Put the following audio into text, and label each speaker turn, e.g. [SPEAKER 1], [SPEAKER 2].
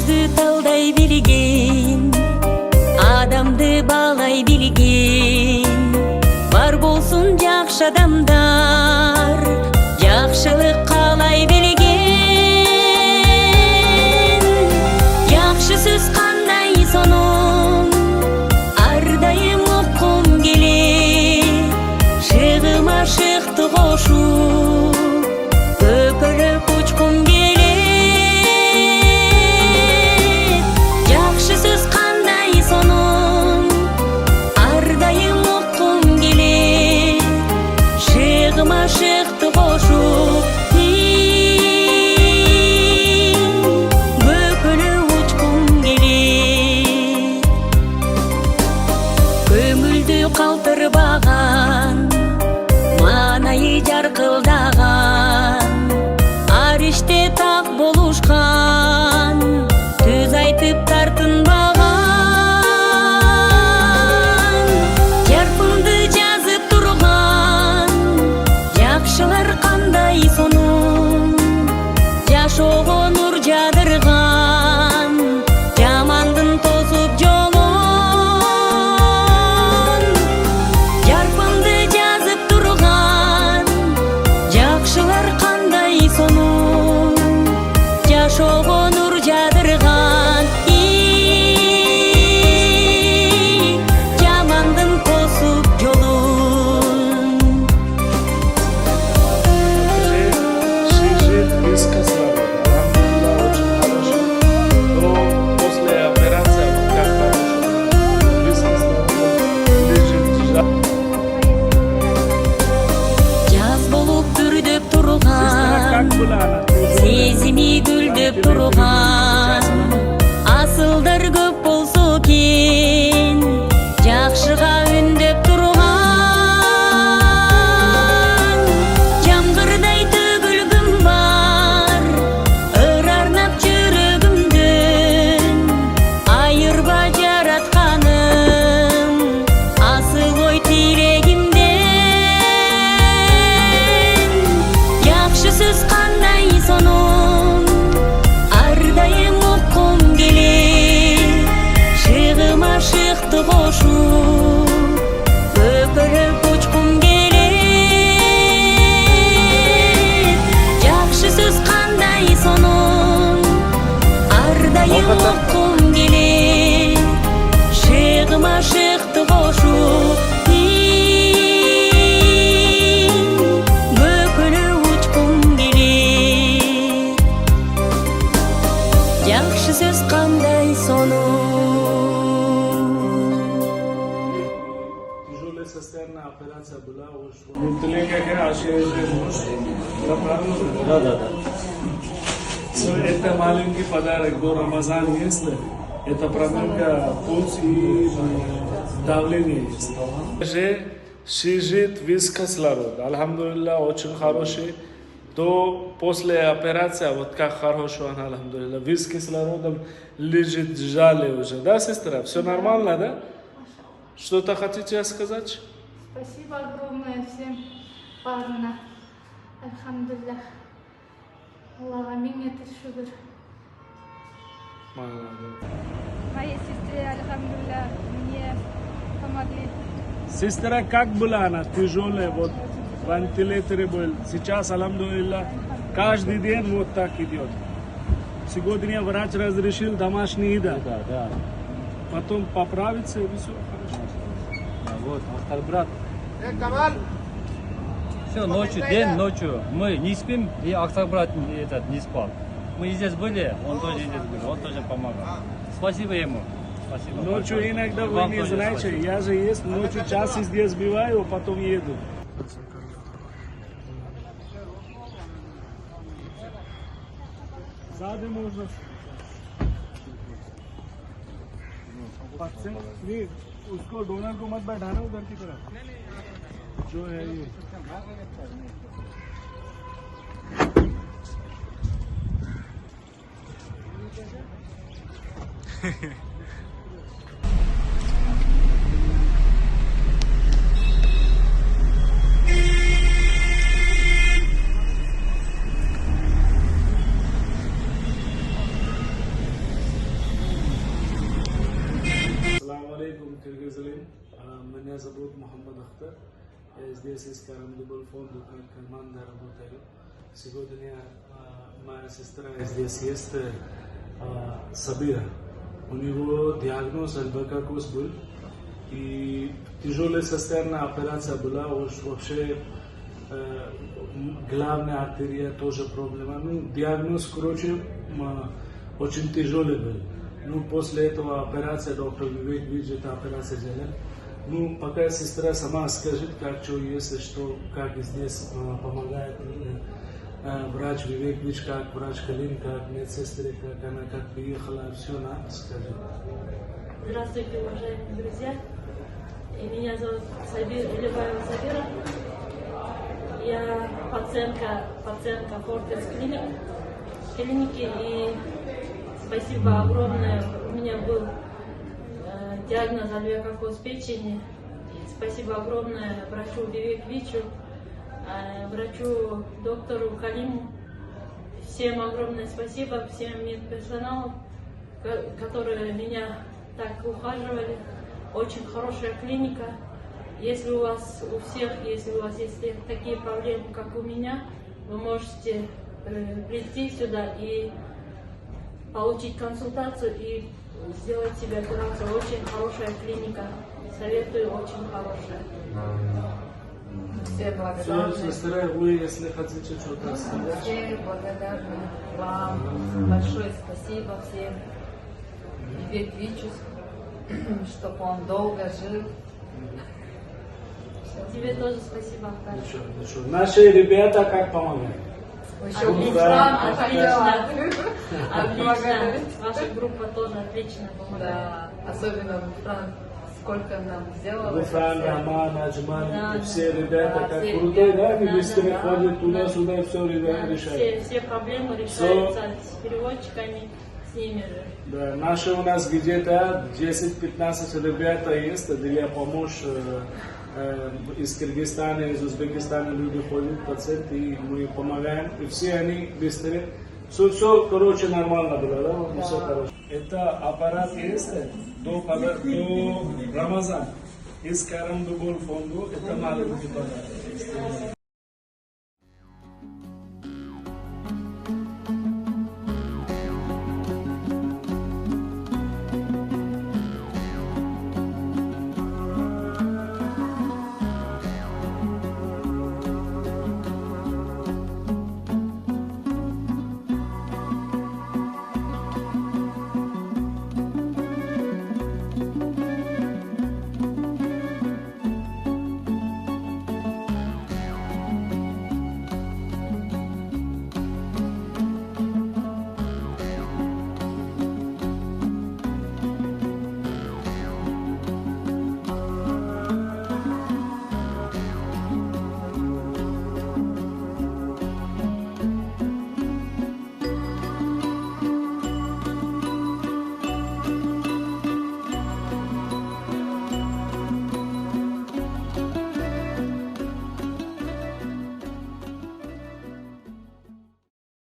[SPEAKER 1] өзү талдай билген, адамды баалай билген. Бар болсун жакшы адамдар, жакшылык каалай билген. Жакшы сөз кандай сонун, ар дайым уккум келет. Шыгыма шыкты кошуп, көпөлөп учкум келет. Жакшы сөз кандай сонун, ар дайым уккум келет. Шыгыма шыкты кошуп, көпөлөп учкум келет. Көңүлдү калтырбаган, маанайы жаркылдаган, ар иште так болушкан, сөз айтып тартынбаган. Жарпымды жазып турган, жакшылар кандай сонун, жашоого нур жадырган, жамандын тосуп жолун. Жарпымды жазып турган, жакшылар кандай сонун, жашоого нур жадырган, жамандын тосуп жолун.
[SPEAKER 2] Шижит вискослав.
[SPEAKER 1] Сезими гүлдөп турган, асылдар көп болсо экен, жакшыга үндөп турган. Жамгырдай төгүлгүм бар, ыр арнап жүрөгүмдөн. Айырба жаратканым, асыл ой тилегимден. Жакшы сөз кандай сонун, ар дайым уккум келет. Шыгыма шыкты кошуп, көпөлөп учкум келет. Жакшы сөз кандай сонун, ар дайым уккум келет. Шыгыма шыкты кошуп, жакшы сөз кандай сонун.
[SPEAKER 2] Тяжелая состоянная операция была. Вентиляция Да. Это маленький подарок до Рамазана есть. Это проверка пульс и давление есть. Шижит вискослород. Альхамдулилlah, очень хороший. То после операции, вот как хорошо она, альхамдулилlah, виз кислородом лежит в зале уже. Да, сестра? Все нормально, да? Что-то хотите сказать?
[SPEAKER 3] Спасибо огромное всем парна. Альхамдулиллах. Аллаха минет шукр.
[SPEAKER 4] Моей сестре, альхамдулилlah, мне помогли.
[SPEAKER 2] Сестра, как была она? Тяжелая, вот вентиляторе был. Сейчас, альхамдулилlah, каждый день вот так идет. Сегодня врач разрешил домашний еда.
[SPEAKER 5] Да.
[SPEAKER 2] Потом поправится и все хорошо.
[SPEAKER 5] Вот, Ахтар брат. Все, ночью, день, ночью. Мы не спим, и Ахтар брат не спал. Мы здесь были, он тоже здесь был, он тоже помогал. Спасибо ему. Спасибо.
[SPEAKER 2] Ночью иногда вы не знаете, я же есть, ночью час здесь бываю, потом еду. Сзади можно. पक्षे नहीं उसको डोनर को मत बैठाना उधर की तरफ जो है ये привезли. Меня зовут Мухаммад Ахтар. Я здесь из Карамдубл фонда как команда работаю. Сегодня моя сестра здесь есть, Сабира. У него диагноз альбакакус был. И тяжелая состояние операция была, вообще главная артерия тоже проблема. Ну, диагноз, короче, очень тяжелый был. Ну, после этого операции доктор Вивек видит операцию делал. Ну, пока сестра сама скажет, как что есть, что, как здесь помогает врач Вивек Вич, как врач Калин, как медсестра, как она как приехала, все она скажет.
[SPEAKER 6] Здравствуйте, уважаемые друзья. И меня зовут Илибаева Сабира. Я пациентка Фортес клиники. И спасибо огромное. У меня был диагноз альвеококоз печени. И спасибо огромное врачу Вивек Вичу, врачу доктору Калиму. Всем огромное спасибо, всем медперсоналу, которые меня так ухаживали. Очень хорошая клиника. Если у вас есть такие проблемы, как у меня, вы можете прийти сюда и получить консультацию и сделать себе операцию. Очень хорошая клиника. Советую, очень хорошая.
[SPEAKER 7] Все благодарны.
[SPEAKER 2] Сестра, вы, если хотите что-то сказать.
[SPEAKER 7] Все благодарны вам. Большое спасибо всем. Вивек Вичу, чтобы он долго жил.
[SPEAKER 6] Тебе тоже спасибо, Ахтар.
[SPEAKER 2] Ничего. Наши ребята как помогают?
[SPEAKER 6] Отлично. Ваша группа тоже отлично помогает.
[SPEAKER 7] Да, особенно Франк, сколько нам сделал.
[SPEAKER 2] Гуфран, Раман, Аджман,
[SPEAKER 6] Да,
[SPEAKER 2] все ребята,
[SPEAKER 6] да,
[SPEAKER 2] как
[SPEAKER 6] все
[SPEAKER 2] крутой,
[SPEAKER 6] ребята,
[SPEAKER 2] да, они
[SPEAKER 6] да,
[SPEAKER 2] быстро
[SPEAKER 6] да,
[SPEAKER 2] ходят
[SPEAKER 6] да,
[SPEAKER 2] туда-сюда, все
[SPEAKER 6] Да,
[SPEAKER 2] решают.
[SPEAKER 6] все проблемы решаются с переводчиками, с ними же.
[SPEAKER 2] Да, наши у нас где-то 10-15 ребята есть для помощи. Из Кыргызстана, из Узбекистана люди ходят, пациенты, и мы помогаем, и все они быстрее. Все, короче, нормально было, да? Все хорошо. Это аппарат есть до Рамазан. Из Карамдубл фонда, это маленький подарок.